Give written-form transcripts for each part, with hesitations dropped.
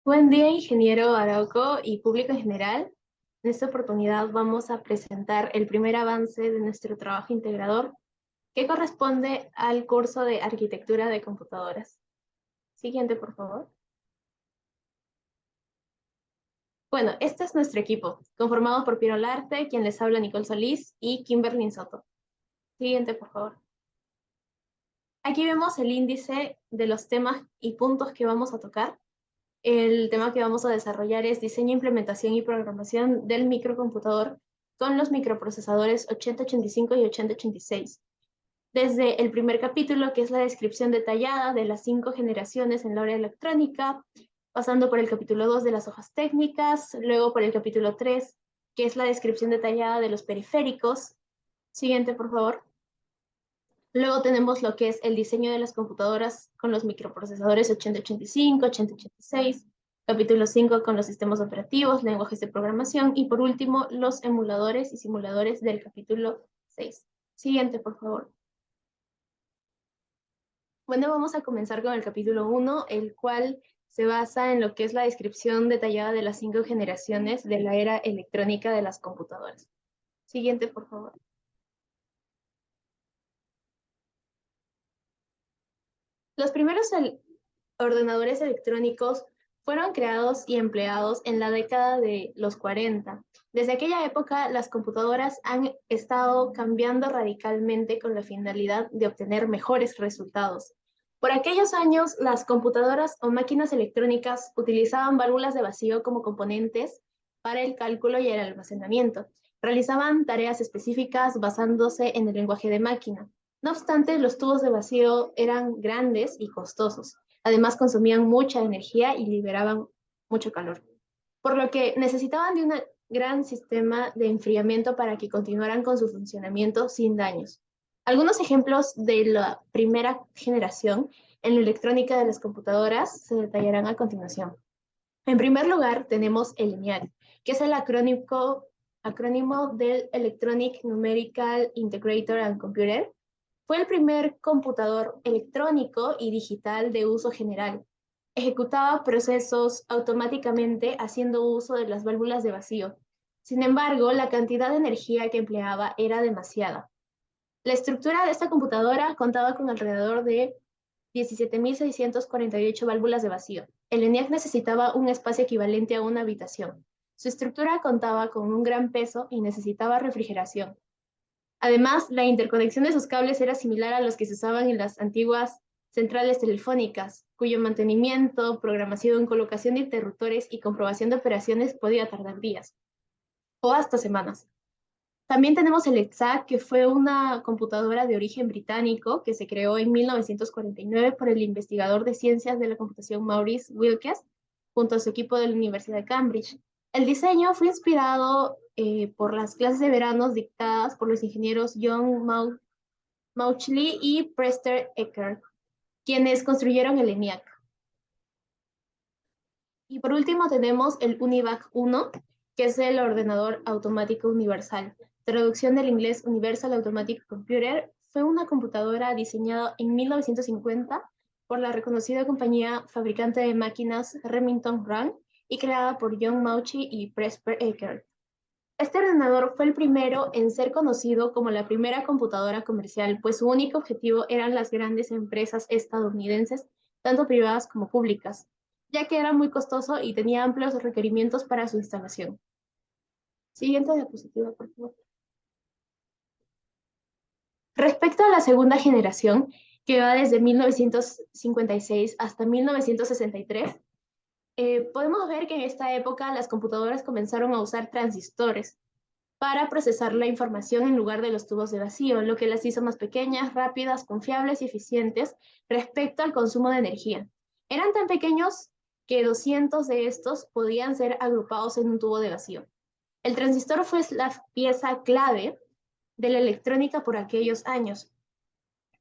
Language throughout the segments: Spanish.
Buen día, ingeniero Arauco y público en general. En esta oportunidad vamos a presentar el primer avance de nuestro trabajo integrador, que corresponde al curso de Arquitectura de Computadoras. Siguiente, por favor. Bueno, este es nuestro equipo, conformado por Piero Larte, quien les habla Nicole Solís, y Kimberly Soto. Siguiente, por favor. Aquí vemos el índice de los temas y puntos que vamos a tocar. El tema que vamos a desarrollar es diseño, implementación y programación del microcomputador con los microprocesadores 8085 y 8086. Desde el primer capítulo, que es la descripción detallada de las 5 generaciones en la área electrónica, pasando por el capítulo 2 de las hojas técnicas, luego por el capítulo 3, que es la descripción detallada de los periféricos. Siguiente, por favor. Luego tenemos lo que es el diseño de las computadoras con los microprocesadores 8085, 8086, capítulo 5 con los sistemas operativos, lenguajes de programación y por último los emuladores y simuladores del capítulo 6. Siguiente, por favor. Bueno, vamos a comenzar con el capítulo 1, el cual se basa en lo que es la descripción detallada de las 5 generaciones de la era electrónica de las computadoras. Siguiente, por favor. Los primeros ordenadores electrónicos fueron creados y empleados en la década de los 40. Desde aquella época, las computadoras han estado cambiando radicalmente con la finalidad de obtener mejores resultados. Por aquellos años, las computadoras o máquinas electrónicas utilizaban válvulas de vacío como componentes para el cálculo y el almacenamiento. Realizaban tareas específicas basándose en el lenguaje de máquina. No obstante, los tubos de vacío eran grandes y costosos. Además, consumían mucha energía y liberaban mucho calor, por lo que necesitaban de un gran sistema de enfriamiento para que continuaran con su funcionamiento sin daños. Algunos ejemplos de la primera generación en la electrónica de las computadoras se detallarán a continuación. En primer lugar, tenemos el ENIAC, que es el acrónimo del Electronic Numerical Integrator and Computer. Fue el primer computador electrónico y digital de uso general. Ejecutaba procesos automáticamente haciendo uso de las válvulas de vacío. Sin embargo, la cantidad de energía que empleaba era demasiada. La estructura de esta computadora contaba con alrededor de 17.648 válvulas de vacío. El ENIAC necesitaba un espacio equivalente a una habitación. Su estructura contaba con un gran peso y necesitaba refrigeración. Además, la interconexión de sus cables era similar a los que se usaban en las antiguas centrales telefónicas, cuyo mantenimiento, programación, colocación de interruptores y comprobación de operaciones podía tardar días o hasta semanas. También tenemos el EXAC, que fue una computadora de origen británico que se creó en 1949 por el investigador de ciencias de la computación Maurice Wilkes junto a su equipo de la Universidad de Cambridge. El diseño fue inspirado por las clases de verano dictadas por los ingenieros John Mauchly y Preston Eckert, quienes construyeron el ENIAC. Y por último tenemos el UNIVAC 1, que es el ordenador automático universal. Traducción del inglés Universal Automatic Computer, fue una computadora diseñada en 1950 por la reconocida compañía fabricante de máquinas Remington Rand y creada por John Mauchly y Presper Eckert. Este ordenador fue el primero en ser conocido como la primera computadora comercial, pues su único objetivo eran las grandes empresas estadounidenses, tanto privadas como públicas, ya que era muy costoso y tenía amplios requerimientos para su instalación. Siguiente diapositiva, por favor. Respecto a la segunda generación, que va desde 1956 hasta 1963, podemos ver que en esta época las computadoras comenzaron a usar transistores para procesar la información en lugar de los tubos de vacío, lo que las hizo más pequeñas, rápidas, confiables y eficientes respecto al consumo de energía. Eran tan pequeños que 200 de estos podían ser agrupados en un tubo de vacío. El transistor fue la pieza clave de la electrónica por aquellos años.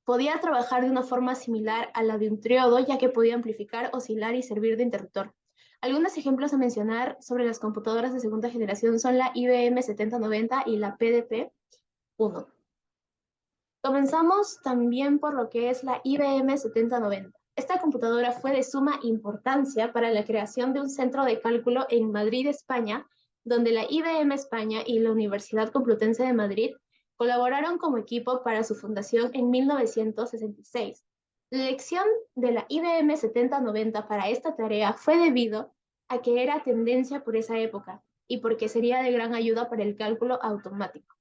Podía trabajar de una forma similar a la de un triodo, ya que podía amplificar, oscilar y servir de interruptor. Algunos ejemplos a mencionar sobre las computadoras de segunda generación son la IBM 7090 y la PDP-1. Comenzamos también por lo que es la IBM 7090. Esta computadora fue de suma importancia para la creación de un centro de cálculo en Madrid, España, donde la IBM España y la Universidad Complutense de Madrid colaboraron como equipo para su fundación en 1966. La elección de la IBM 7090 para esta tarea fue debido a que era tendencia por esa época y porque sería de gran ayuda para el cálculo automático.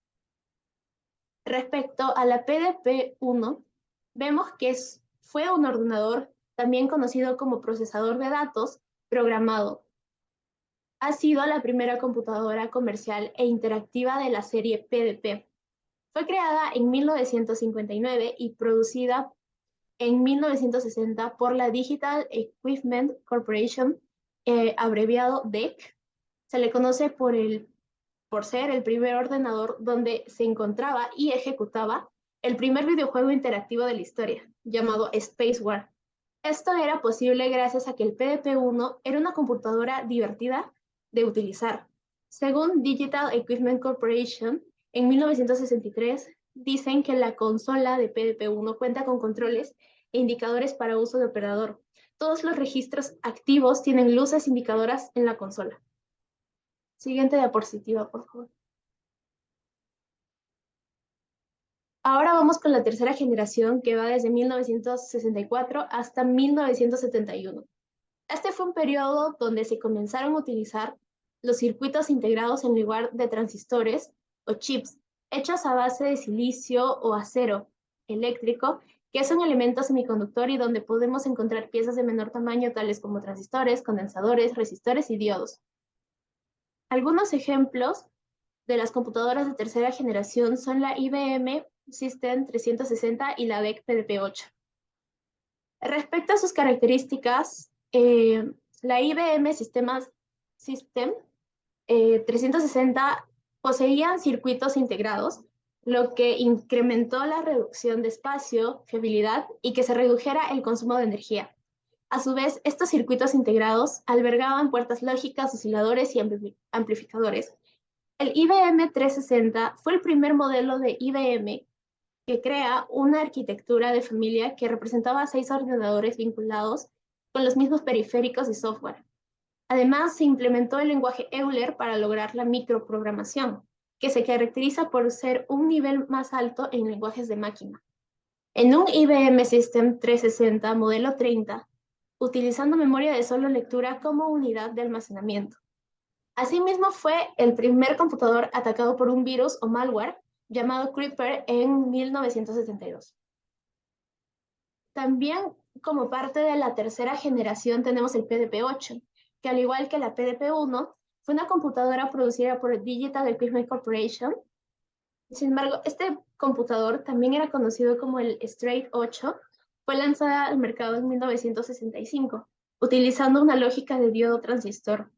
Respecto a la PDP-1, vemos que fue un ordenador también conocido como procesador de datos programado. Ha sido la primera computadora comercial e interactiva de la serie PDP. Fue creada en 1959 y producida en 1960 por la Digital Equipment Corporation, abreviado DEC. Se le conoce por ser el primer ordenador donde se encontraba y ejecutaba el primer videojuego interactivo de la historia, llamado Space War. Esto era posible gracias a que el PDP-1 era una computadora divertida de utilizar. Según Digital Equipment Corporation, en 1963 dicen que la consola de PDP-1 cuenta con controles e indicadores para uso de operador. Todos los registros activos tienen luces indicadoras en la consola. Siguiente diapositiva, por favor. Ahora vamos con la tercera generación, que va desde 1964 hasta 1971. Este fue un periodo donde se comenzaron a utilizar los circuitos integrados en lugar de transistores o chips, hechos a base de silicio o acero eléctrico, que es un elemento semiconductor y donde podemos encontrar piezas de menor tamaño, tales como transistores, condensadores, resistores y diodos. Algunos ejemplos de las computadoras de tercera generación son la IBM System 360 y la DEC PDP-8. Respecto a sus características, la IBM System 360 poseía circuitos integrados, lo que incrementó la reducción de espacio, fiabilidad y que se redujera el consumo de energía. A su vez, estos circuitos integrados albergaban puertas lógicas, osciladores y amplificadores. El IBM 360 fue el primer modelo de IBM que crea una arquitectura de familia que representaba 6 ordenadores vinculados con los mismos periféricos y software. Además, se implementó el lenguaje Euler para lograr la microprogramación, que se caracteriza por ser un nivel más alto en lenguajes de máquina. En un IBM System 360 modelo 30, utilizando memoria de solo lectura como unidad de almacenamiento. Asimismo, fue el primer computador atacado por un virus o malware llamado Creeper en 1972. También, como parte de la tercera generación, tenemos el PDP-8, que al igual que la PDP-1, fue una computadora producida por Digital Equipment Corporation. Sin embargo, este computador también era conocido como el Straight 8, fue lanzada al mercado en 1965, utilizando una lógica de diodo transistor.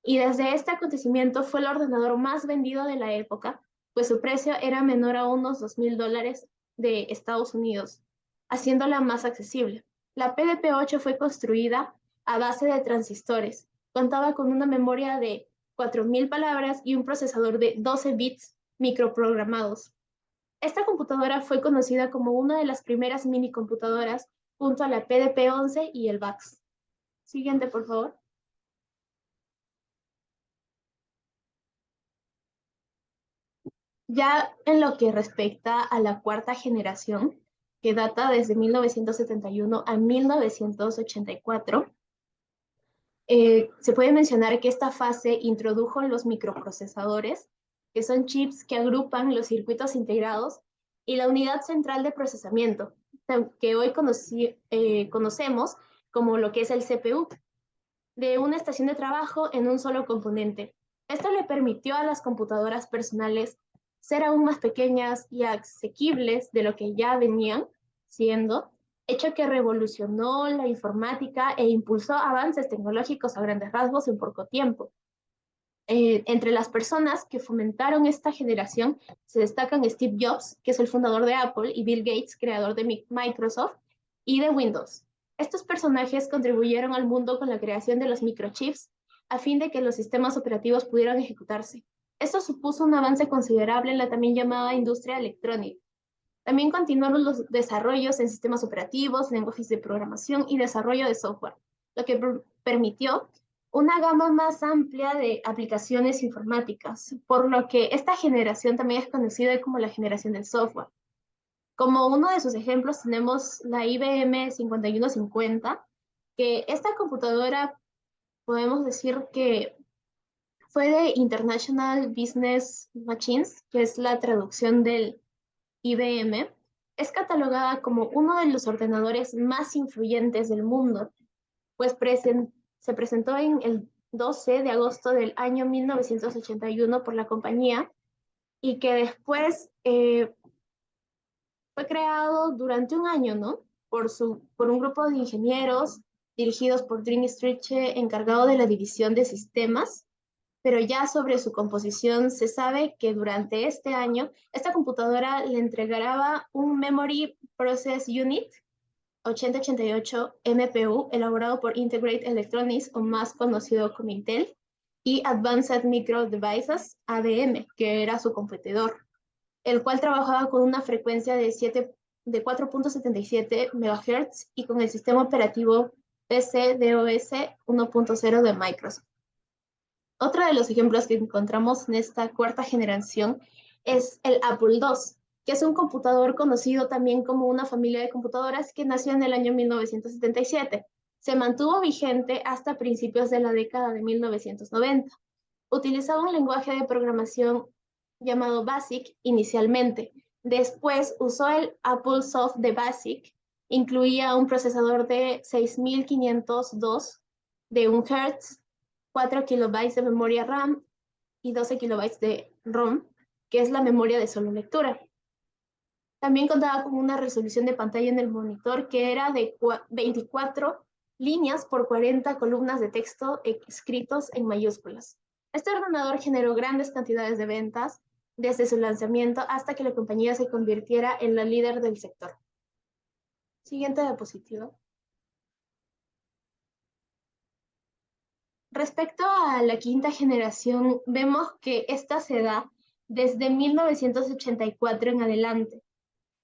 Y desde este acontecimiento fue el ordenador más vendido de la época, pues su precio era menor a unos $2,000 de Estados Unidos, haciéndola más accesible. La PDP-8 fue construida a base de transistores, contaba con una memoria de 4,000 palabras y un procesador de 12 bits microprogramados. Esta computadora fue conocida como una de las primeras minicomputadoras junto a la PDP-11 y el VAX. Siguiente, por favor. Ya en lo que respecta a la cuarta generación, que data desde 1971 a 1984, se puede mencionar que esta fase introdujo los microprocesadores, que son chips que agrupan los circuitos integrados, y la unidad central de procesamiento, que hoy conocemos como lo que es el CPU, de una estación de trabajo en un solo componente. Esto le permitió a las computadoras personales ser aún más pequeñas y asequibles de lo que ya venían siendo, hecho que revolucionó la informática e impulsó avances tecnológicos a grandes rasgos en poco tiempo. Entre las personas que fomentaron esta generación se destacan Steve Jobs, que es el fundador de Apple, y Bill Gates, creador de Microsoft y de Windows. Estos personajes contribuyeron al mundo con la creación de los microchips a fin de que los sistemas operativos pudieran ejecutarse. Esto supuso un avance considerable en la también llamada industria electrónica. También continuaron los desarrollos en sistemas operativos, lenguajes de programación y desarrollo de software, lo que permitió una gama más amplia de aplicaciones informáticas, por lo que esta generación también es conocida como la generación del software. Como uno de sus ejemplos tenemos la IBM 5150, que esta computadora podemos decir que fue de International Business Machines, que es la traducción del IBM. Es catalogada como uno de los ordenadores más influyentes del mundo, pues se presentó en el 12 de agosto del año 1981 por la compañía y que después fue creado durante un año, ¿no? Por un grupo de ingenieros dirigidos por Dream Striche, encargado de la división de sistemas, pero ya sobre su composición se sabe que durante este año esta computadora le entregará un Memory Process Unit 8088 MPU elaborado por Integrate Electronics, o más conocido como Intel, y Advanced Micro Devices, ADM, que era su competidor, el cual trabajaba con una frecuencia de 4.77 MHz y con el sistema operativo PC DOS 1.0 de Microsoft. Otro de los ejemplos que encontramos en esta cuarta generación es el Apple II, que es un computador conocido también como una familia de computadoras que nació en el año 1977. Se mantuvo vigente hasta principios de la década de 1990. Utilizaba un lenguaje de programación llamado BASIC inicialmente. Después usó el Apple Soft de BASIC. Incluía un procesador de 6502 de 1 Hz, 4 kilobytes de memoria RAM y 12 kilobytes de ROM, que es la memoria de solo lectura. También contaba con una resolución de pantalla en el monitor que era de 24 líneas por 40 columnas de texto escritos en mayúsculas. Este ordenador generó grandes cantidades de ventas desde su lanzamiento hasta que la compañía se convirtiera en la líder del sector. Siguiente diapositiva. Respecto a la quinta generación, vemos que esta se da desde 1984 en adelante.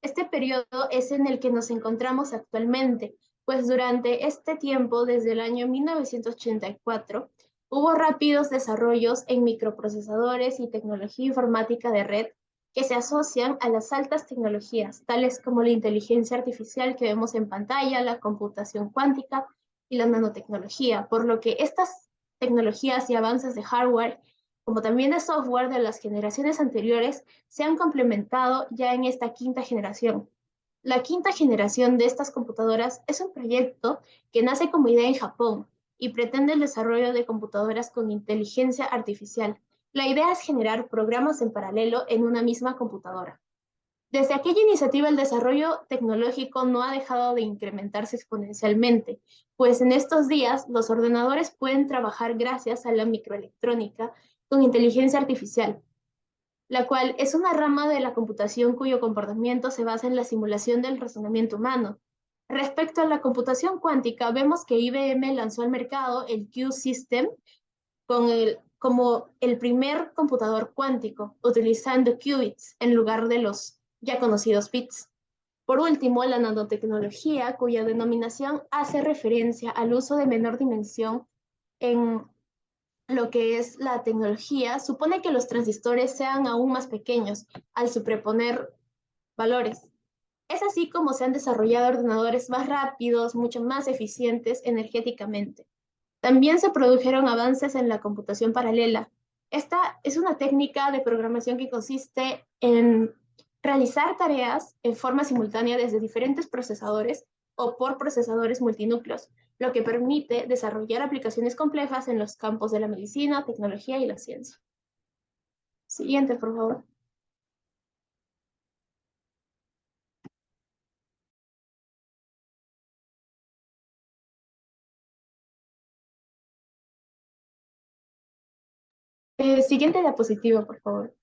Este periodo es en el que nos encontramos actualmente, pues durante este tiempo, desde el año 1984, hubo rápidos desarrollos en microprocesadores y tecnología informática de red que se asocian a las altas tecnologías, tales como la inteligencia artificial que vemos en pantalla, la computación cuántica y la nanotecnología, por lo que estas tecnologías y avances de hardware, como también de software de las generaciones anteriores, se han complementado ya en esta quinta generación. La quinta generación de estas computadoras es un proyecto que nace como idea en Japón y pretende el desarrollo de computadoras con inteligencia artificial. La idea es generar programas en paralelo en una misma computadora. Desde aquella iniciativa, el desarrollo tecnológico no ha dejado de incrementarse exponencialmente, pues en estos días los ordenadores pueden trabajar gracias a la microelectrónica con inteligencia artificial, la cual es una rama de la computación cuyo comportamiento se basa en la simulación del razonamiento humano. Respecto a la computación cuántica, vemos que IBM lanzó al mercado el Q-System como el primer computador cuántico, utilizando qubits en lugar de los ya conocidos bits. Por último, la nanotecnología, cuya denominación hace referencia al uso de menor dimensión en lo que es la tecnología, supone que los transistores sean aún más pequeños al superponer valores. Es así como se han desarrollado ordenadores más rápidos, mucho más eficientes energéticamente. También se produjeron avances en la computación paralela. Esta es una técnica de programación que consiste en realizar tareas en forma simultánea desde diferentes procesadores o por procesadores multinúcleos, lo que permite desarrollar aplicaciones complejas en los campos de la medicina, tecnología y la ciencia. Siguiente, por favor. Siguiente diapositiva, por favor.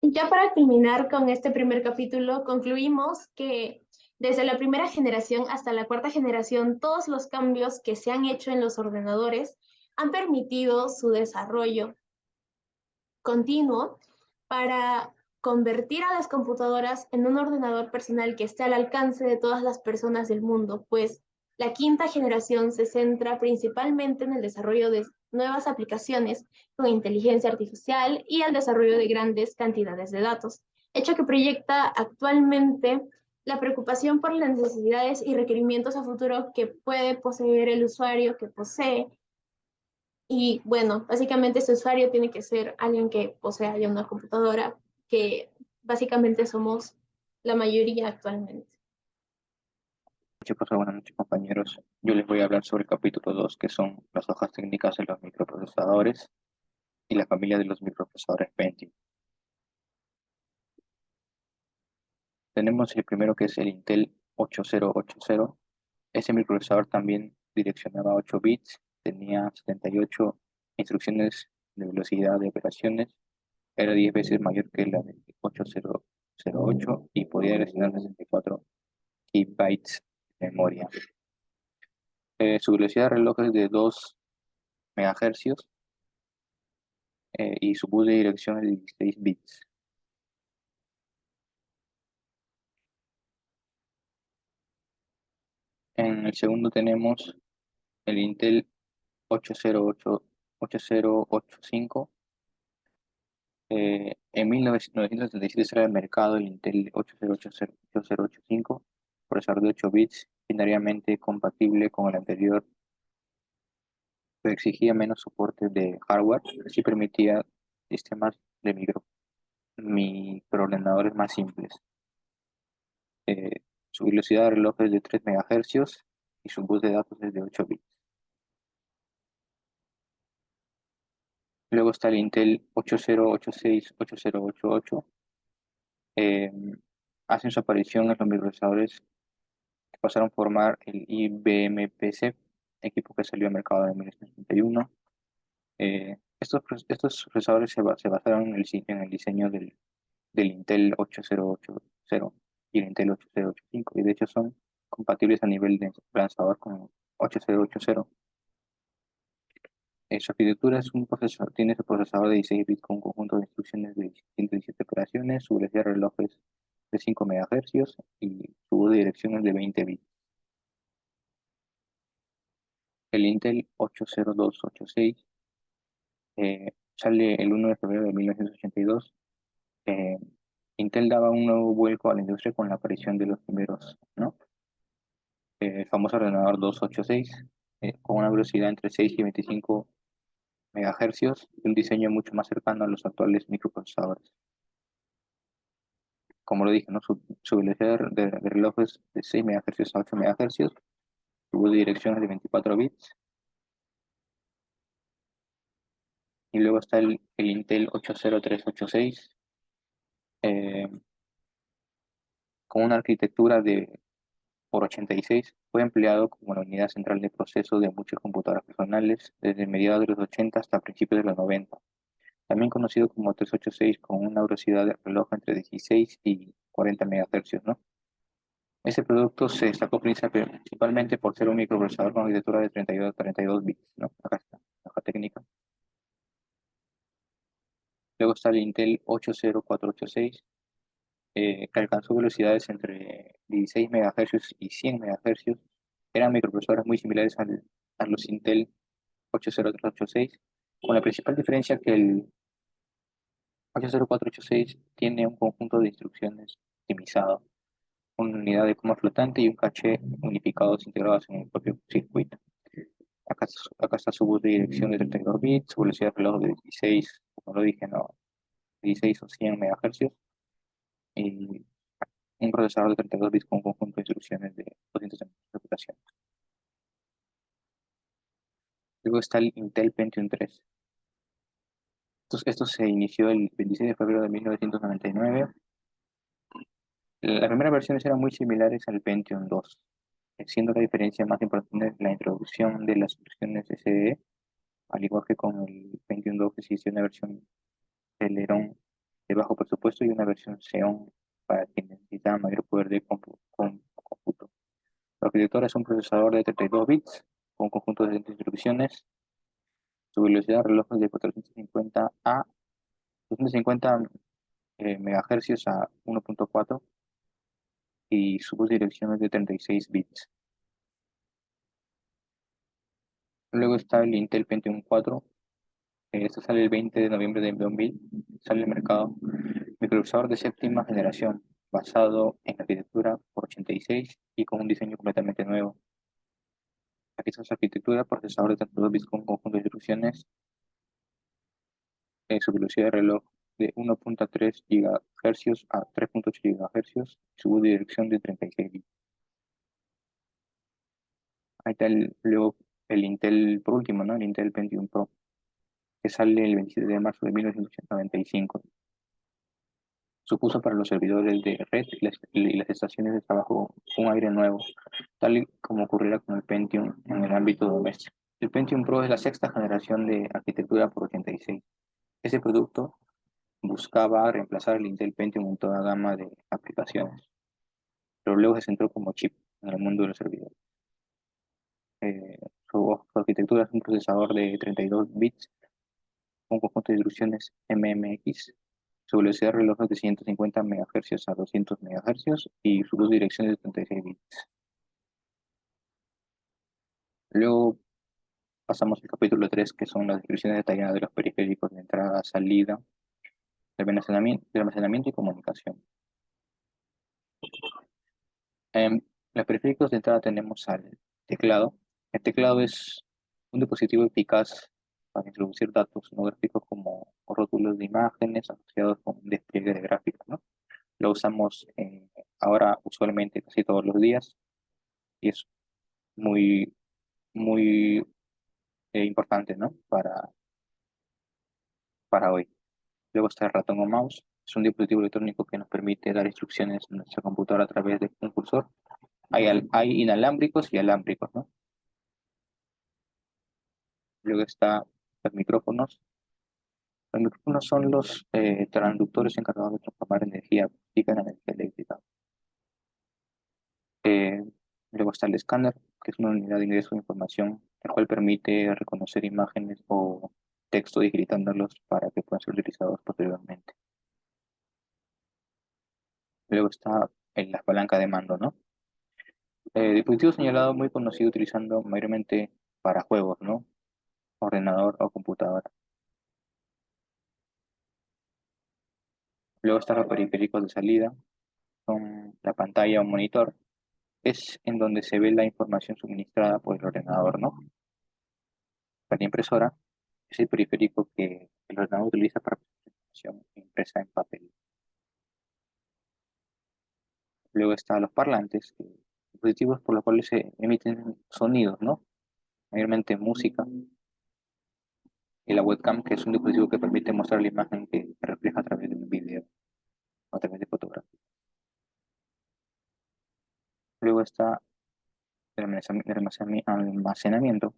Ya para culminar con este primer capítulo, concluimos que desde la primera generación hasta la cuarta generación, todos los cambios que se han hecho en los ordenadores han permitido su desarrollo continuo para convertir a las computadoras en un ordenador personal que esté al alcance de todas las personas del mundo, pues la quinta generación se centra principalmente en el desarrollo de nuevas aplicaciones con inteligencia artificial y el desarrollo de grandes cantidades de datos, hecho que proyecta actualmente la preocupación por las necesidades y requerimientos a futuro que puede poseer el usuario que posee. Y bueno, básicamente ese usuario tiene que ser alguien que posea ya una computadora, que básicamente somos la mayoría actualmente. Chicos, buenas noches compañeros. Yo les voy a hablar sobre el capítulo 2, que son las hojas técnicas de los microprocesadores y la familia de los microprocesadores Pentium. Tenemos el primero, que es el Intel 8080. Ese microprocesador también direccionaba 8 bits, tenía 78 instrucciones de velocidad de operaciones, era 10 veces mayor que la del 8008 y podía direccionar 64 kibytes de memoria. Su velocidad de reloj es de 2 MHz y su bus de dirección es de 16 bits. En el segundo tenemos el Intel 8085. En 1977 sale al mercado el Intel 8085, procesador de 8 bits, binariamente compatible con el anterior, pero exigía menos soporte de hardware, así permitía sistemas de microordenadores más simples. Su velocidad de reloj es de 3 MHz y su bus de datos es de 8 bits. Luego está el Intel 8086-8088. Eh, Hacen su aparición en los microprocesadores que pasaron a formar el IBM PC, equipo que salió al mercado en 1971. Estos procesadores se basaron en el diseño del Intel 8080 y el Intel 8085, y de hecho son compatibles a nivel de lanzador con 8080. Su arquitectura es un procesador, tiene su procesador de 16 bits con un conjunto de instrucciones de 117 operaciones, su velocidad de reloj es de 5 MHz y su dirección es de 20 bits. El Intel 80286 sale el 1 de febrero de 1982. Eh, Intel daba un nuevo vuelco a la industria con la aparición de los primeros, ¿no? El famoso ordenador 286, con una velocidad entre 6 y 25 MHz y un diseño mucho más cercano a los actuales microprocesadores. Como lo dije, ¿no? Su velocidad de reloj es de 6 MHz a 8 MHz, su bus de dirección es de 24 bits, y luego está el Intel 80386, eh, con una arquitectura de por 86, fue empleado como la unidad central de proceso de muchas computadoras personales desde mediados de los 80 hasta principios de los 90. También conocido como 386, con una velocidad de reloj entre 16 y 40 MHz, ¿no? Ese producto se destacó principalmente por ser un microprocesador con arquitectura de 32 a 42 bits, ¿no? Acá está, la hoja técnica. Luego está el Intel 80486, que alcanzó velocidades entre 16 MHz y 100 MHz. Eran microprocesadores muy similares a los Intel 80386, con la principal diferencia que el 80486 tiene un conjunto de instrucciones optimizado, una unidad de coma flotante y un caché unificados integrados en el propio circuito. Acá está su bus de dirección de 32 bits, su velocidad de reloj de 16, como lo dije, no, 16 o 100 MHz, y un procesador de 32 bits con un conjunto de instrucciones de 200 reputación. Luego está el Intel Pentium 3. Esto se inició el 26 de febrero de 1999. Las primeras versiones eran muy similares al Pentium 2, siendo la diferencia más importante la introducción de las instrucciones SDE, al igual que con el Pentium 2 que se hizo una versión Celeron de bajo presupuesto y una versión Xeon para quienes necesitan mayor poder de cómputo. La arquitectura es un procesador de 32 bits con un conjunto de instrucciones. Su velocidad de reloj es de 450 a 250 MHz a 1.4 y su bus de dirección es de 36 bits. Luego está el Intel Pentium 4. Esto sale el 20 de noviembre de 2000. Sale al mercado. Microprocesador de séptima generación, basado en arquitectura por 86 y con un diseño completamente nuevo. Aquí está su arquitectura, procesador de 32 bits con conjunto de instrucciones, su velocidad de reloj de 1.3 GHz a 3.8 GHz, su bus de dirección de 36 bits. Ahí está luego el Intel, por último, ¿no? El Intel Pentium Pro, que sale el 27 de marzo de 1995. Supuso para los servidores de red y las estaciones de trabajo un aire nuevo, tal y como ocurriera con el Pentium en el ámbito doméstico. El Pentium Pro es la sexta generación de arquitectura por 86. Ese producto buscaba reemplazar el Intel Pentium en toda gama de aplicaciones, pero luego se centró como chip en el mundo de los servidores. Eh, su arquitectura es un procesador de 32 bits, un conjunto de instrucciones MMX. Su velocidad de reloj es de 150 MHz a 200 MHz y su luz de dirección es de 36 bits. Luego pasamos al capítulo 3, que son las descripciones detalladas de los periféricos de entrada, salida, de almacenamiento y comunicación. En los periféricos de entrada tenemos al teclado. El teclado es un dispositivo eficaz para introducir datos no gráficos como rótulos de imágenes asociados con un despliegue de gráficos, ¿no? Lo usamos ahora usualmente casi todos los días y es muy, muy importante, ¿no? Para hoy. Luego está el ratón o mouse. Es un dispositivo electrónico que nos permite dar instrucciones en nuestra computadora a través de un cursor. Hay inalámbricos y alámbricos, ¿no? Luego está los micrófonos. Los micrófonos son los transductores encargados de transformar energía acústica en energía eléctrica. Eh, Luego está el escáner, que es una unidad de ingreso de información, el cual permite reconocer imágenes o texto digitándolos para que puedan ser utilizados posteriormente. Luego está la palanca de mando, ¿no? Dispositivo señalado muy conocido utilizando mayormente para juegos, ¿no? Ordenador o computadora. Luego están los periféricos de salida, son la pantalla o monitor, es en donde se ve la información suministrada por el ordenador, ¿no? Para la impresora es el periférico que el ordenador utiliza para procesar información impresa en papel. Luego están los parlantes, dispositivos por los cuales se emiten sonidos, ¿no? Mayormente música. Y la webcam, que es un dispositivo que permite mostrar la imagen que refleja a través de un video o a través de fotografía. Luego está el almacenamiento.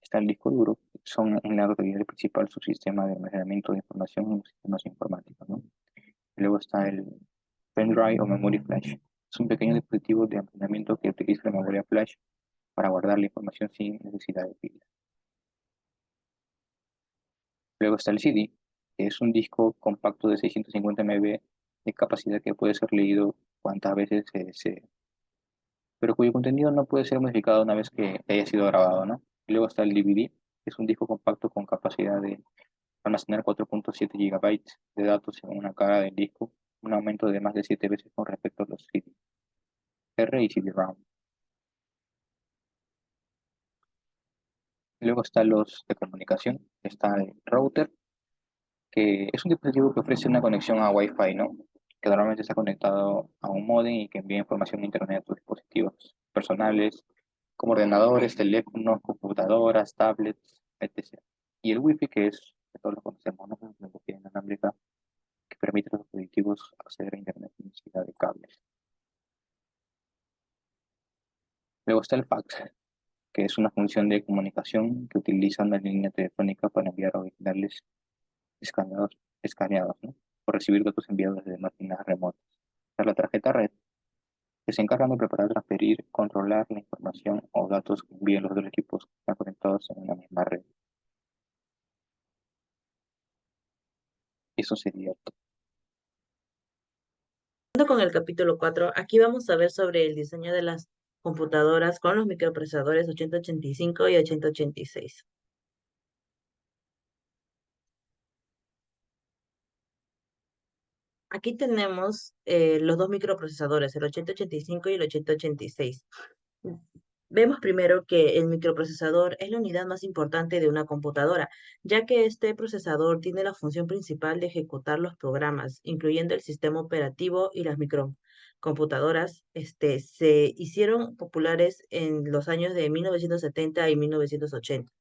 Está el disco duro, son en la realidad el principal subsistema de almacenamiento de información en los sistemas informáticos, ¿no? Luego está el pendrive o memory flash. Es un pequeño dispositivo de almacenamiento que utiliza la memoria flash para guardar la información sin necesidad de pilas. Luego está el CD, que es un disco compacto de 650 MB de capacidad que puede ser leído cuantas veces se desee, pero cuyo contenido no puede ser modificado una vez que haya sido grabado, ¿no? Y luego está el DVD, que es un disco compacto con capacidad de almacenar 4.7 GB de datos en una carga del disco, un aumento de más de 7 veces con respecto a los CD-R y CD-ROM. Luego están los de comunicación, está el router, que es un dispositivo que ofrece una conexión a Wi-Fi, ¿no? Que normalmente está conectado a un módem y que envía información a Internet a tus dispositivos personales, como ordenadores, teléfonos, computadoras, tablets, etc. Y el Wi-Fi, que es, que todos lo conocemos, ¿no? Es una tecnología inalámbrica que permite a los dispositivos acceder a Internet sin necesidad de cables. Luego está el fax, que es una función de comunicación que utiliza una línea telefónica para enviar originales escaneados, ¿no? por recibir datos enviados desde máquinas remotas. Está la tarjeta red, que se encargan de preparar, transferir, controlar la información o datos que envían los dos equipos que están conectados en una misma red. Eso sería todo. Con el capítulo 4, aquí vamos a ver sobre el diseño de las computadoras con los microprocesadores 8085 y 8086. Aquí tenemos los dos microprocesadores, el 8085 y el 8086. Vemos primero que el microprocesador es la unidad más importante de una computadora, ya que este procesador tiene la función principal de ejecutar los programas, incluyendo el sistema operativo y las microcomputadoras. Se hicieron populares en los años de 1970 y 1980.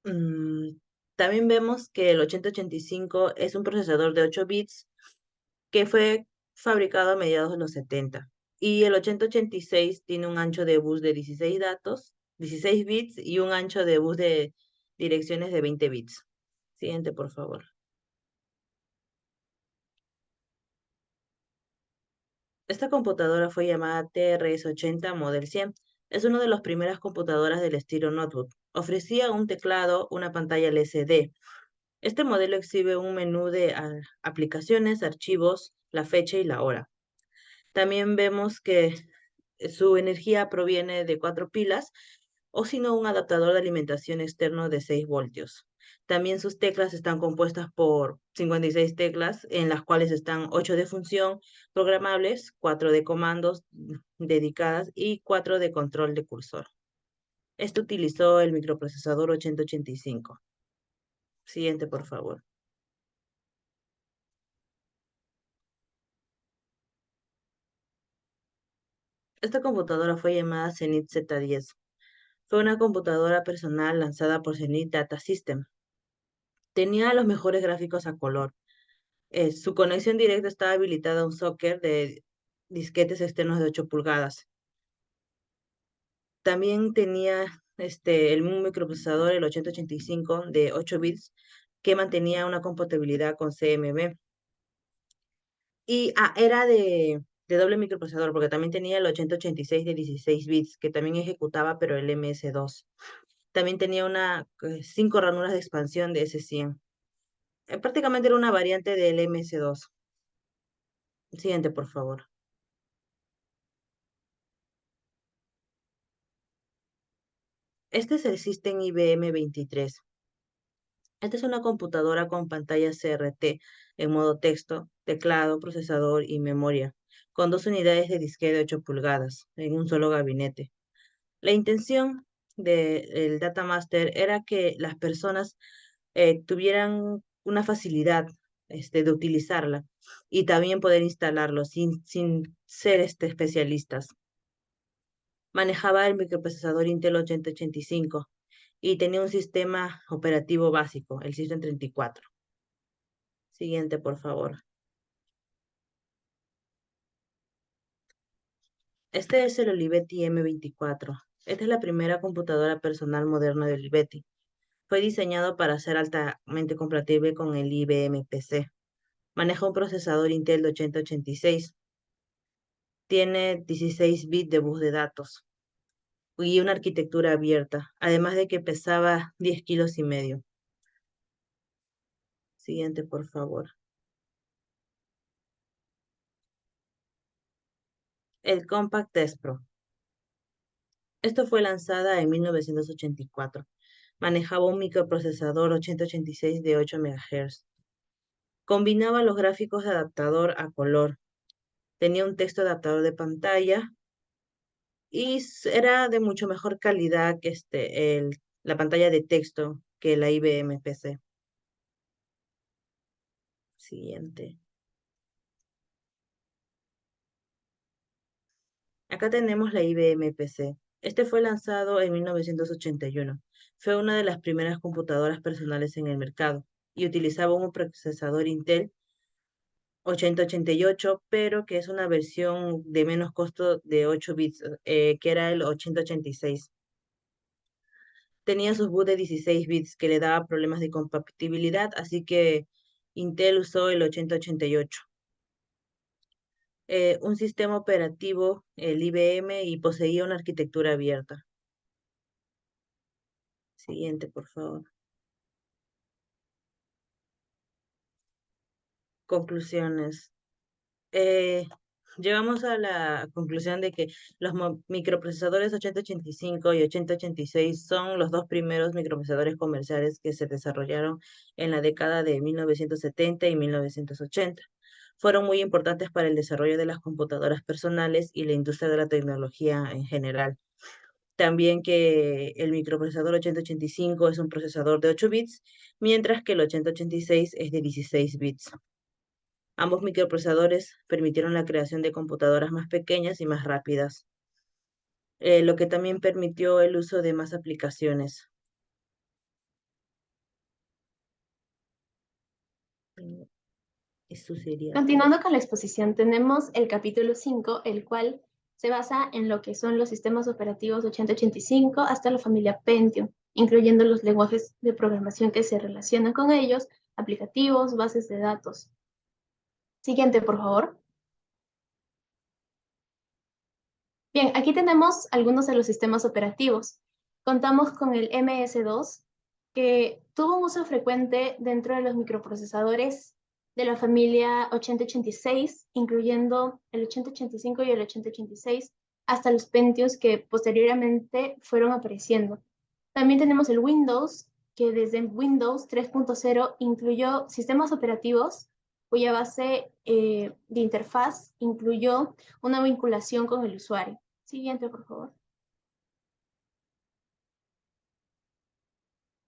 Mm, También vemos que el 8085 es un procesador de 8 bits que fue fabricado a mediados de los 70. Y el 8086 tiene un ancho de bus de 16 bits y un ancho de bus de direcciones de 20 bits. Siguiente, por favor. Esta computadora fue llamada TRS-80 Model 100. Es una de las primeras computadoras del estilo notebook. Ofrecía un teclado, una pantalla LCD. Este modelo exhibe un menú de aplicaciones, archivos, la fecha y la hora. También vemos que su energía proviene de 4 pilas o si no un adaptador de alimentación externo de 6 voltios. También sus teclas están compuestas por 56 teclas, en las cuales están 8 de función programables, 4 de comandos dedicadas y 4 de control de cursor. Este utilizó el microprocesador 8085. Siguiente, por favor. Esta computadora fue llamada Zenith Z10. Fue una computadora personal lanzada por Zenith Data System. Tenía los mejores gráficos a color. Su conexión directa estaba habilitada a un socket de disquetes externos de 8 pulgadas. También tenía el microprocesador, el 8085 de 8 bits, que mantenía una compatibilidad con CMB. Y era de doble microprocesador, porque también tenía el 8086 de 16 bits, que también ejecutaba, pero el MS2. También tenía 5 ranuras de expansión de S100. Prácticamente era una variante del MS2. Siguiente, por favor. Este es el System IBM 23. Esta es una computadora con pantalla CRT en modo texto, teclado, procesador y memoria, con 2 unidades de disquete de 8 pulgadas en un solo gabinete. La intención del Data Master era que las personas tuvieran una facilidad de utilizarla y también poder instalarlo sin ser especialistas. Manejaba el microprocesador Intel 8085 y tenía un sistema operativo básico, el System 34. Siguiente, por favor. Este es el Olivetti M24. Esta es la primera computadora personal moderna de Olivetti. Fue diseñado para ser altamente compatible con el IBM PC. Maneja un procesador Intel de 8086. Tiene 16 bits de bus de datos y una arquitectura abierta, además de que pesaba 10 kilos y medio. Siguiente, por favor. El Compact Test Pro. Esto fue lanzada en 1984. Manejaba un microprocesador 8086 de 8 MHz. Combinaba los gráficos de adaptador a color. Tenía un texto adaptador de pantalla y era de mucho mejor calidad que la pantalla de texto que la IBM PC. Siguiente. Acá tenemos la IBM PC. Este fue lanzado en 1981. Fue una de las primeras computadoras personales en el mercado y utilizaba un procesador Intel 8088, pero que es una versión de menos costo de 8 bits, que era el 8086. tenía sus boot de 16 bits que le daba problemas de compatibilidad, así que Intel usó el 8088. Un sistema operativo, el IBM, y poseía una arquitectura abierta. Siguiente, por favor. Conclusiones. Llegamos a la conclusión de que los microprocesadores 8085 y 8086 son los dos primeros microprocesadores comerciales que se desarrollaron en la década de 1970 y 1980. Fueron muy importantes para el desarrollo de las computadoras personales y la industria de la tecnología en general. También que el microprocesador 8085 es un procesador de 8 bits, mientras que el 8086 es de 16 bits. Ambos microprocesadores permitieron la creación de computadoras más pequeñas y más rápidas, lo que también permitió el uso de más aplicaciones. Eso sería todo. Continuando con la exposición, tenemos el capítulo 5, el cual se basa en lo que son los sistemas operativos 8085 hasta la familia Pentium, incluyendo los lenguajes de programación que se relacionan con ellos, aplicativos, bases de datos. Siguiente, por favor. Bien, aquí tenemos algunos de los sistemas operativos. Contamos con el MS2, que tuvo un uso frecuente dentro de los microprocesadores de la familia 8086, incluyendo el 8085 y el 8086, hasta los Pentiums que posteriormente fueron apareciendo. También tenemos el Windows, que desde Windows 3.0 incluyó sistemas operativos cuya base de interfaz incluyó una vinculación con el usuario. Siguiente, por favor.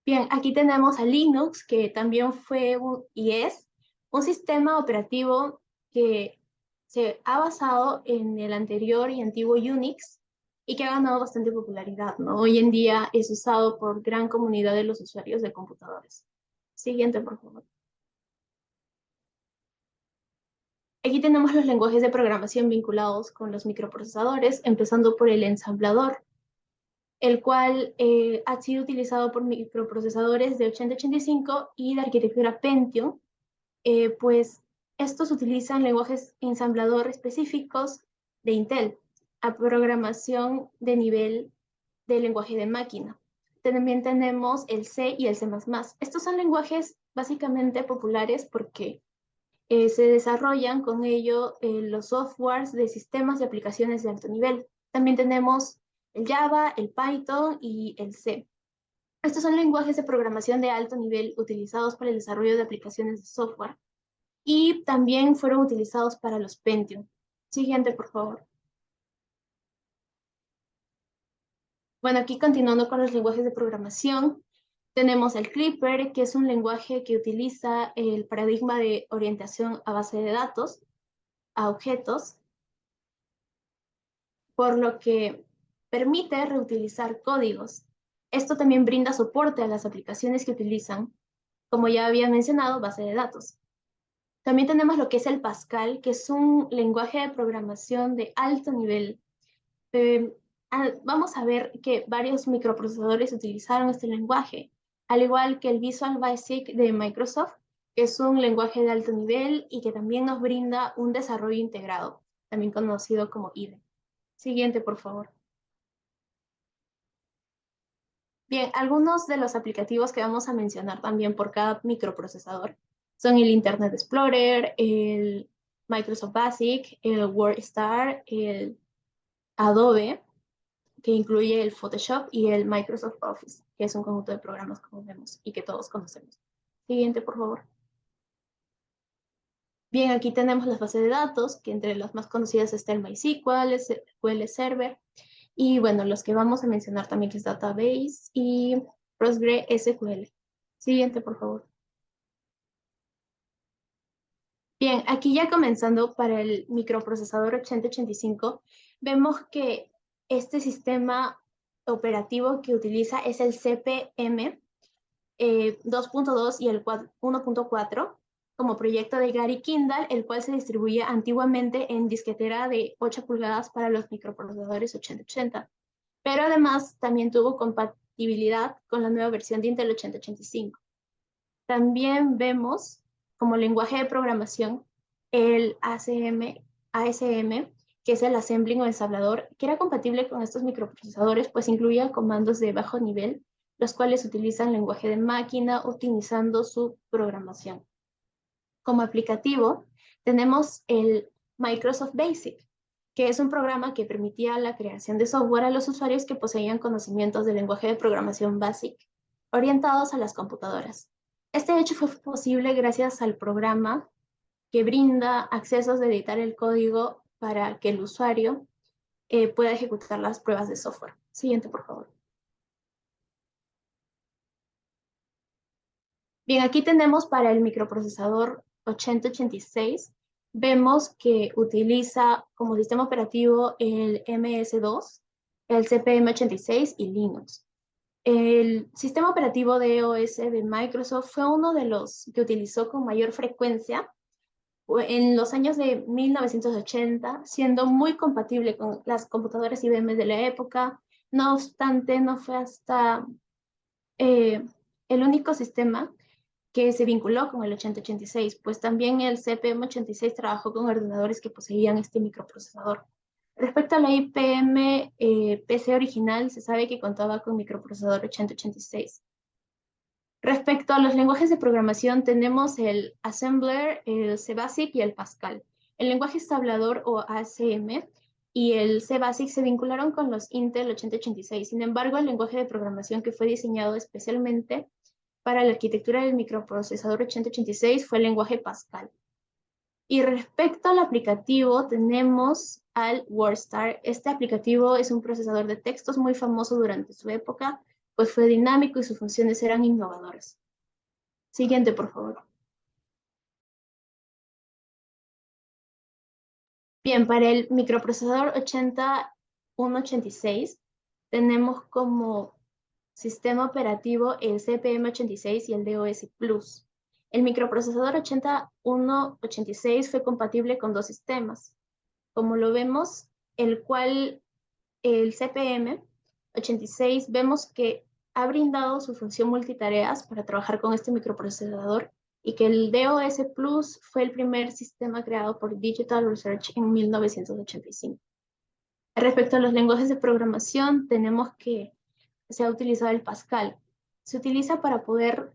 Bien, aquí tenemos a Linux, que también fue y es un sistema operativo que se ha basado en el anterior y antiguo Unix y que ha ganado bastante popularidad, ¿no? Hoy en día es usado por gran comunidad de los usuarios de computadores. Siguiente, por favor. Aquí tenemos los lenguajes de programación vinculados con los microprocesadores, empezando por el ensamblador, el cual ha sido utilizado por microprocesadores de 8085 y de arquitectura Pentium, pues estos utilizan lenguajes ensamblador específicos de Intel, a programación de nivel de lenguaje de máquina. También tenemos el C y el C++. Estos son lenguajes básicamente populares porque se desarrollan con ello los softwares de sistemas y aplicaciones de alto nivel. También tenemos el Java, el Python y el C. Estos son lenguajes de programación de alto nivel utilizados para el desarrollo de aplicaciones de software y también fueron utilizados para los Pentium. Siguiente, por favor. Bueno, aquí continuando con los lenguajes de programación, tenemos el Clipper, que es un lenguaje que utiliza el paradigma de orientación a base de datos, a objetos, por lo que permite reutilizar códigos. Esto también brinda soporte a las aplicaciones que utilizan, como ya había mencionado, base de datos. También tenemos lo que es el Pascal, que es un lenguaje de programación de alto nivel. Vamos a ver que varios microprocesadores utilizaron este lenguaje, al igual que el Visual Basic de Microsoft, que es un lenguaje de alto nivel y que también nos brinda un desarrollo integrado, también conocido como IDE. Siguiente, por favor. Bien, algunos de los aplicativos que vamos a mencionar también por cada microprocesador son el Internet Explorer, el Microsoft Basic, el WordStar, el Adobe, que incluye el Photoshop y el Microsoft Office, que es un conjunto de programas como vemos y que todos conocemos. Siguiente, por favor. Bien, aquí tenemos las bases de datos, que entre las más conocidas está el MySQL, SQL Server, y bueno, los que vamos a mencionar también que es Database y PostgreSQL. Siguiente, por favor. Bien, aquí ya comenzando para el microprocesador 8085, vemos que este sistema operativo que utiliza es el CP/M 2.2 y el 1.4 como proyecto de Gary Kindle, el cual se distribuía antiguamente en disquetera de 8 pulgadas para los microprocesadores 8080. Pero además también tuvo compatibilidad con la nueva versión de Intel 8085. También vemos como lenguaje de programación el ASM, que es el Assembling o ensamblador, que era compatible con estos microprocesadores, pues incluía comandos de bajo nivel, los cuales utilizan lenguaje de máquina optimizando su programación. Como aplicativo, tenemos el Microsoft Basic, que es un programa que permitía la creación de software a los usuarios que poseían conocimientos del lenguaje de programación BASIC, orientados a las computadoras. Este hecho fue posible gracias al programa que brinda accesos de editar el código para que el usuario pueda ejecutar las pruebas de software. Siguiente, por favor. Bien, aquí tenemos para el microprocesador 8086, vemos que utiliza como sistema operativo el MS2, el CPM86 y Linux. El sistema operativo de iOS de Microsoft fue uno de los que utilizó con mayor frecuencia en los años de 1980, siendo muy compatible con las computadoras IBM de la época. No obstante, no fue hasta el único sistema que se vinculó con el 8086, pues también el CPM86 trabajó con ordenadores que poseían este microprocesador. Respecto a la IBM PC original, se sabe que contaba con microprocesador 8086. Respecto a los lenguajes de programación, tenemos el Assembler, el CBasic y el Pascal. El lenguaje ensamblador o ACM y el CBasic se vincularon con los Intel 8086. Sin embargo, el lenguaje de programación que fue diseñado especialmente para la arquitectura del microprocesador 8086 fue el lenguaje Pascal. Y respecto al aplicativo, tenemos al WordStar. Este aplicativo es un procesador de textos muy famoso durante su época, pues fue dinámico y sus funciones eran innovadoras. Siguiente, por favor. Bien, para el microprocesador 8186 tenemos como sistema operativo el CPM86 y el DOS Plus. El microprocesador 8186 fue compatible con dos sistemas, como lo vemos, el cual el CPM86 vemos que ha brindado su función multitareas para trabajar con este microprocesador y que el DOS Plus fue el primer sistema creado por Digital Research en 1985. Respecto a los lenguajes de programación, tenemos que se ha utilizado el Pascal. Se utiliza para poder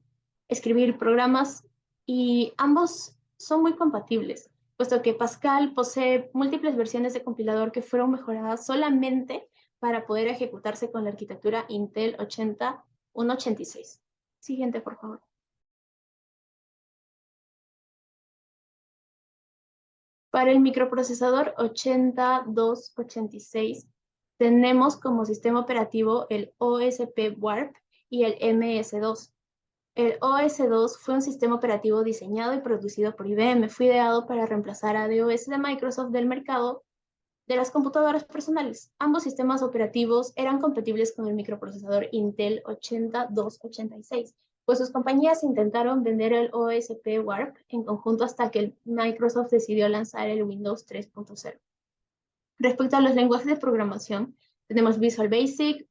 escribir programas y ambos son muy compatibles, puesto que Pascal posee múltiples versiones de compilador que fueron mejoradas solamente para poder ejecutarse con la arquitectura Intel 8186. Siguiente, por favor. Para el microprocesador 8286, tenemos como sistema operativo el OSP Warp y el MS2. El OS2 fue un sistema operativo diseñado y producido por IBM. Fue ideado para reemplazar a DOS de Microsoft del mercado de las computadoras personales. Ambos sistemas operativos eran compatibles con el microprocesador Intel 8286, pues sus compañías intentaron vender el OSP Warp en conjunto hasta que Microsoft decidió lanzar el Windows 3.0. Respecto a los lenguajes de programación, tenemos Visual Basic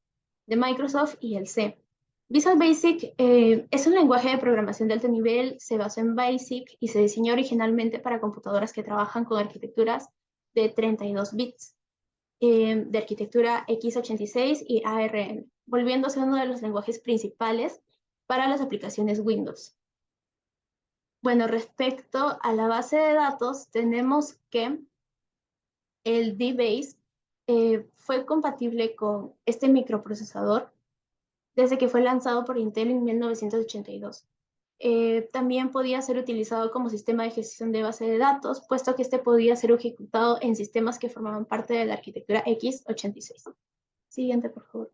de Microsoft y el C. Visual Basic es un lenguaje de programación de alto nivel, se basó en BASIC y se diseñó originalmente para computadoras que trabajan con arquitecturas de 32 bits, de arquitectura x86 y ARM, volviéndose uno de los lenguajes principales para las aplicaciones Windows. Bueno, respecto a la base de datos, tenemos que el DBase fue compatible con este microprocesador desde que fue lanzado por Intel en 1982. También podía ser utilizado como sistema de gestión de base de datos, puesto que este podía ser ejecutado en sistemas que formaban parte de la arquitectura x86. Siguiente, por favor.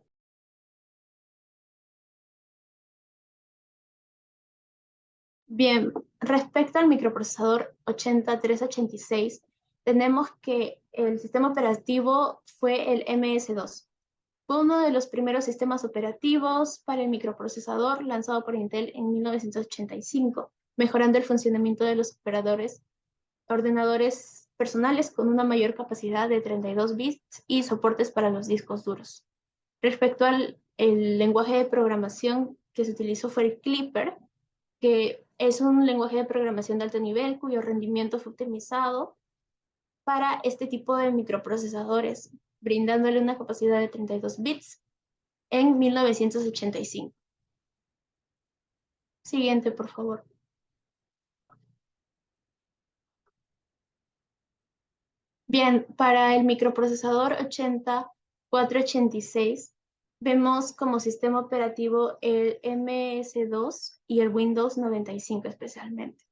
Bien, respecto al microprocesador 8386, tenemos que el sistema operativo fue el MS2. Fue uno de los primeros sistemas operativos para el microprocesador lanzado por Intel en 1985, mejorando el funcionamiento de los ordenadores personales con una mayor capacidad de 32 bits y soportes para los discos duros. Respecto al el lenguaje de programación que se utilizó fue el Clipper, que es un lenguaje de programación de alto nivel cuyo rendimiento fue optimizado para este tipo de microprocesadores, brindándole una capacidad de 32 bits en 1985. Siguiente, por favor. Bien, para el microprocesador 8486 vemos como sistema operativo el MS2 y el Windows 95 especialmente.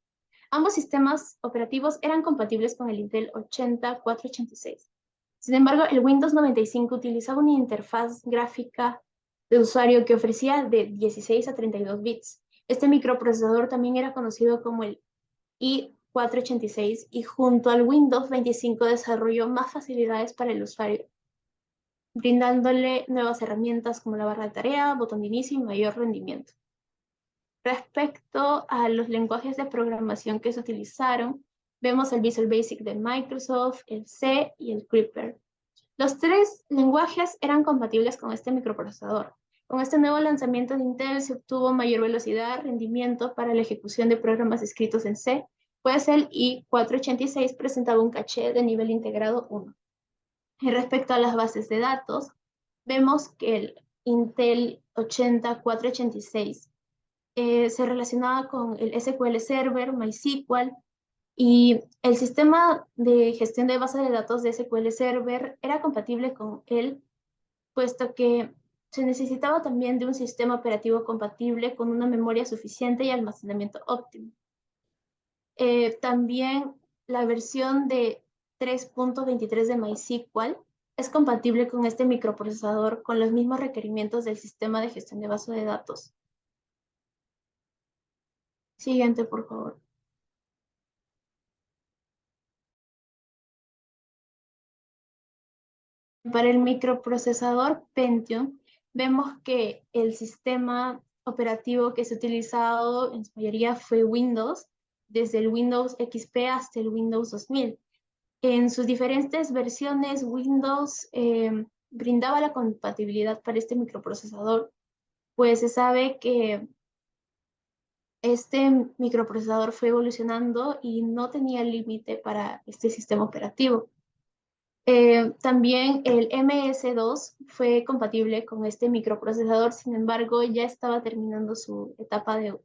Ambos sistemas operativos eran compatibles con el Intel 8486. Sin embargo, el Windows 95 utilizaba una interfaz gráfica de usuario que ofrecía de 16 a 32 bits. Este microprocesador también era conocido como el i486 y junto al Windows 25 desarrolló más facilidades para el usuario, brindándole nuevas herramientas como la barra de tarea, botón de inicio y mayor rendimiento. Respecto a los lenguajes de programación que se utilizaron, vemos el Visual Basic de Microsoft, el C y el Clipper. Los tres lenguajes eran compatibles con este microprocesador. Con este nuevo lanzamiento de Intel se obtuvo mayor velocidad, rendimiento para la ejecución de programas escritos en C, pues el i486 presentaba un caché de nivel integrado 1. Y respecto a las bases de datos, vemos que el Intel 8486 se relacionaba con el SQL Server, MySQL, y el sistema de gestión de bases de datos de SQL Server era compatible con él, puesto que se necesitaba también de un sistema operativo compatible con una memoria suficiente y almacenamiento óptimo. También la versión de 3.23 de MySQL es compatible con este microprocesador con los mismos requerimientos del sistema de gestión de bases de datos. Siguiente, por favor. Para el microprocesador Pentium, vemos que el sistema operativo que se ha utilizado en su mayoría fue Windows, desde el Windows XP hasta el Windows 2000. En sus diferentes versiones, Windows brindaba la compatibilidad para este microprocesador, pues se sabe que este microprocesador fue evolucionando y no tenía límite para este sistema operativo. También el MS2 fue compatible con este microprocesador, sin embargo, ya estaba terminando su etapa de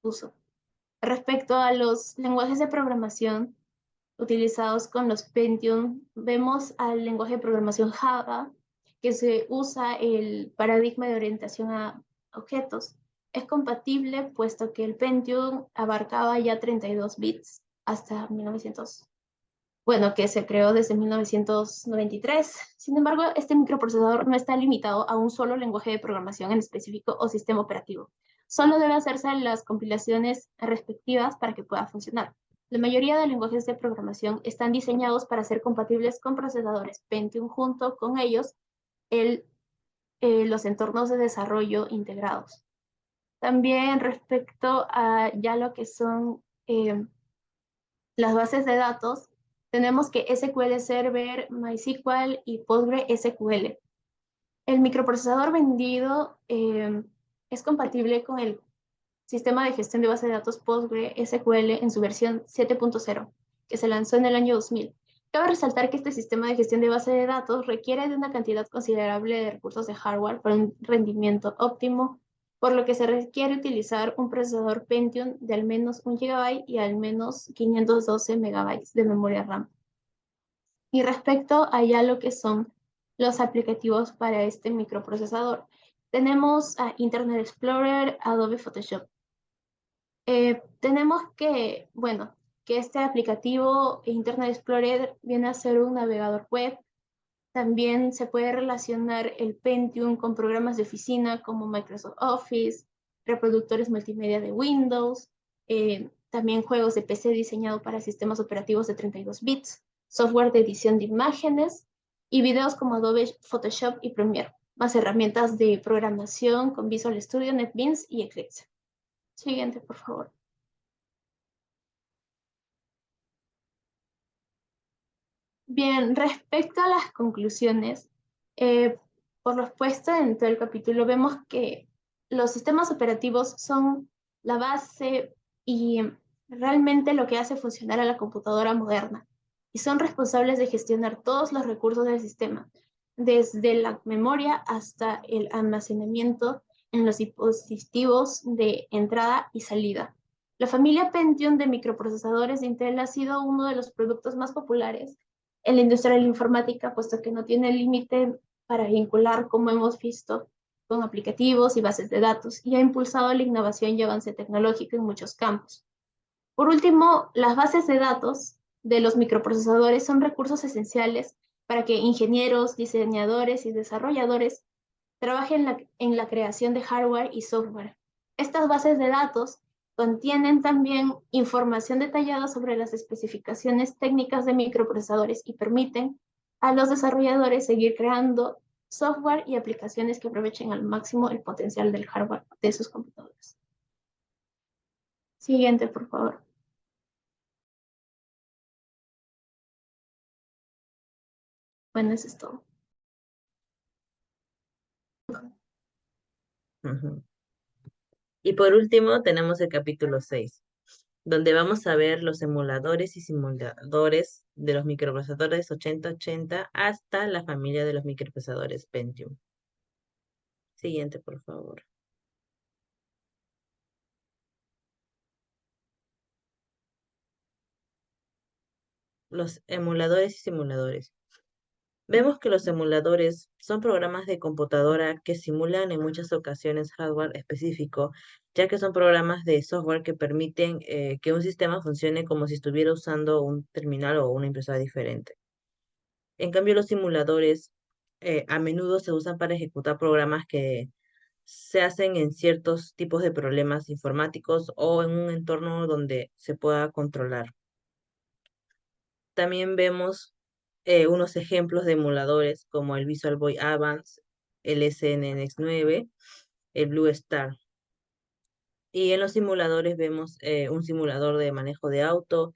uso. Respecto a los lenguajes de programación utilizados con los Pentium, vemos al lenguaje de programación Java, que se usa el paradigma de orientación a objetos. Es compatible puesto que el Pentium abarcaba ya 32 bits hasta 1900. Bueno, que se creó desde 1993. Sin embargo, este microprocesador no está limitado a un solo lenguaje de programación en específico o sistema operativo. Solo debe hacerse las compilaciones respectivas para que pueda funcionar. La mayoría de lenguajes de programación están diseñados para ser compatibles con procesadores Pentium junto con ellos los entornos de desarrollo integrados. También respecto a ya lo que son las bases de datos, tenemos que SQL Server, MySQL y PostgreSQL. El microprocesador vendido es compatible con el sistema de gestión de base de datos PostgreSQL en su versión 7.0, que se lanzó en el año 2000. Cabe resaltar que este sistema de gestión de base de datos requiere de una cantidad considerable de recursos de hardware para un rendimiento óptimo, por lo que se requiere utilizar un procesador Pentium de al menos 1 GB y al menos 512 MB de memoria RAM. Y respecto a ya lo que son los aplicativos para este microprocesador, tenemos a Internet Explorer, Adobe Photoshop. Tenemos que, bueno, que este aplicativo Internet Explorer viene a ser un navegador web. También se puede relacionar el Pentium con programas de oficina como Microsoft Office, reproductores multimedia de Windows, también juegos de PC diseñados para sistemas operativos de 32 bits, software de edición de imágenes y videos como Adobe Photoshop y Premiere, más herramientas de programación con Visual Studio, NetBeans y Eclipse. Siguiente, por favor. Bien, respecto a las conclusiones, por lo expuesto en todo el capítulo, vemos que los sistemas operativos son la base y realmente lo que hace funcionar a la computadora moderna, y son responsables de gestionar todos los recursos del sistema, desde la memoria hasta el almacenamiento en los dispositivos de entrada y salida. La familia Pentium de microprocesadores de Intel ha sido uno de los productos más populares en la industria de la informática, puesto que no tiene límite para vincular, como hemos visto, con aplicativos y bases de datos, y ha impulsado la innovación y avance tecnológico en muchos campos. Por último, las bases de datos de los microprocesadores son recursos esenciales para que ingenieros, diseñadores y desarrolladores trabajen en la creación de hardware y software. Estas bases de datos contienen también información detallada sobre las especificaciones técnicas de microprocesadores y permiten a los desarrolladores seguir creando software y aplicaciones que aprovechen al máximo el potencial del hardware de sus computadores. Siguiente, por favor. Bueno, eso es todo. Ujú. Y por último tenemos el capítulo 6, donde vamos a ver los emuladores y simuladores de los microprocesadores 8080 hasta la familia de los microprocesadores Pentium. Siguiente, por favor. Los emuladores y simuladores. Vemos que los emuladores son programas de computadora que simulan en muchas ocasiones hardware específico, ya que son programas de software que permiten que un sistema funcione como si estuviera usando un terminal o una impresora diferente. En cambio, los simuladores a menudo se usan para ejecutar programas que se hacen en ciertos tipos de problemas informáticos o en un entorno donde se pueda controlar. También vemos unos ejemplos de emuladores como el Visual Boy Advance, el SNX 9, el Blue Star. Y en los simuladores vemos un simulador de manejo de auto,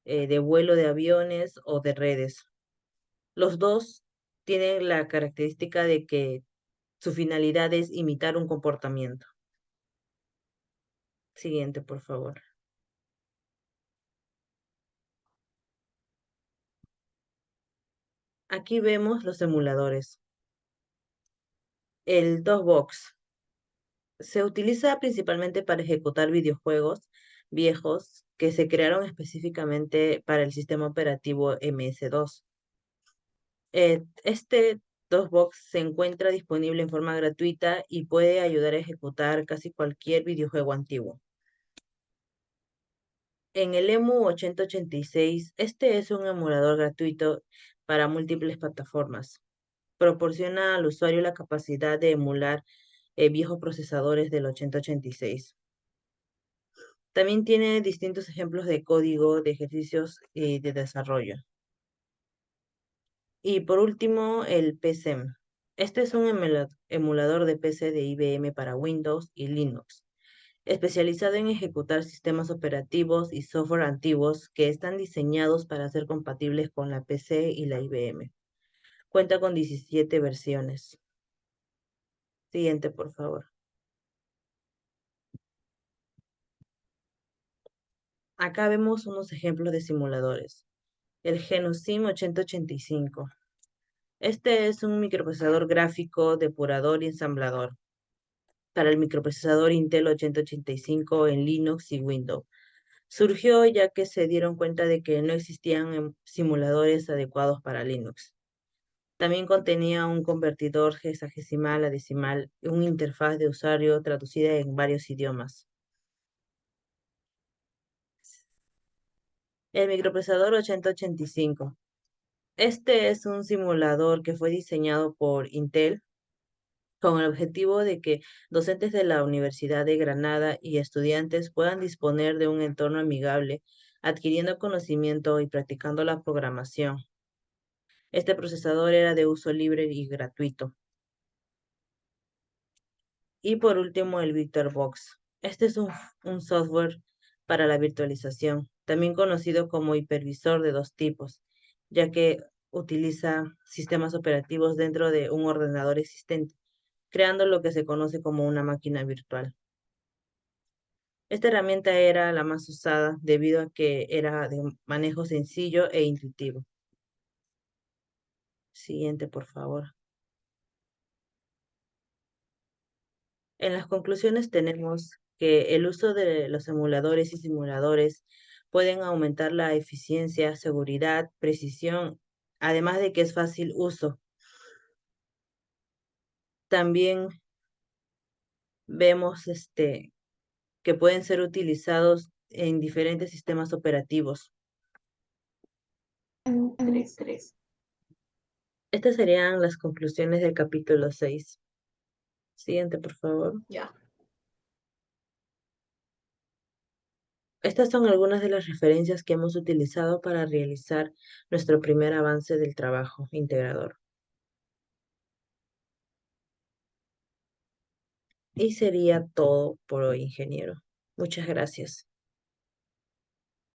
de vuelo de aviones o de redes. Los dos tienen la característica de que su finalidad es imitar un comportamiento. Siguiente, por favor. Aquí vemos los emuladores. El DOSBox se utiliza principalmente para ejecutar videojuegos viejos que se crearon específicamente para el sistema operativo MS-DOS. Este DOSBox se encuentra disponible en forma gratuita y puede ayudar a ejecutar casi cualquier videojuego antiguo. En el EMU 8086, este es un emulador gratuito para múltiples plataformas. Proporciona al usuario la capacidad de emular viejos procesadores del 8086. También tiene distintos ejemplos de código, de ejercicios y de desarrollo. Y por último, el PCEM. Este es un emulador de PC de IBM para Windows y Linux, especializado en ejecutar sistemas operativos y software antiguos que están diseñados para ser compatibles con la PC y la IBM. Cuenta con 17 versiones. Siguiente, por favor. Acá vemos unos ejemplos de simuladores. El GenuSim 8085. Este es un microprocesador gráfico, depurador y ensamblador para el microprocesador Intel 8085 en Linux y Windows. Surgió ya que se dieron cuenta de que no existían simuladores adecuados para Linux. También contenía un convertidor hexadecimal a decimal y una interfaz de usuario traducida en varios idiomas. El microprocesador 8085. Este es un simulador que fue diseñado por Intel con el objetivo de que docentes de la Universidad de Granada y estudiantes puedan disponer de un entorno amigable, adquiriendo conocimiento y practicando la programación. Este procesador era de uso libre y gratuito. Y por último, el VictorBox. Este es un software para la virtualización, también conocido como hipervisor de dos tipos, ya que utiliza sistemas operativos dentro de un ordenador existente, creando lo que se conoce como una máquina virtual. Esta herramienta era la más usada debido a que era de manejo sencillo e intuitivo. Siguiente, por favor. En las conclusiones tenemos que el uso de los emuladores y simuladores pueden aumentar la eficiencia, seguridad, precisión, además de que es fácil uso. También vemos que pueden ser utilizados en diferentes sistemas operativos. 3. Estas serían las conclusiones del capítulo 6. Siguiente, por favor. Ya. Estas son algunas de las referencias que hemos utilizado para realizar nuestro primer avance del trabajo integrador. Y sería todo por hoy, ingeniero. Muchas gracias.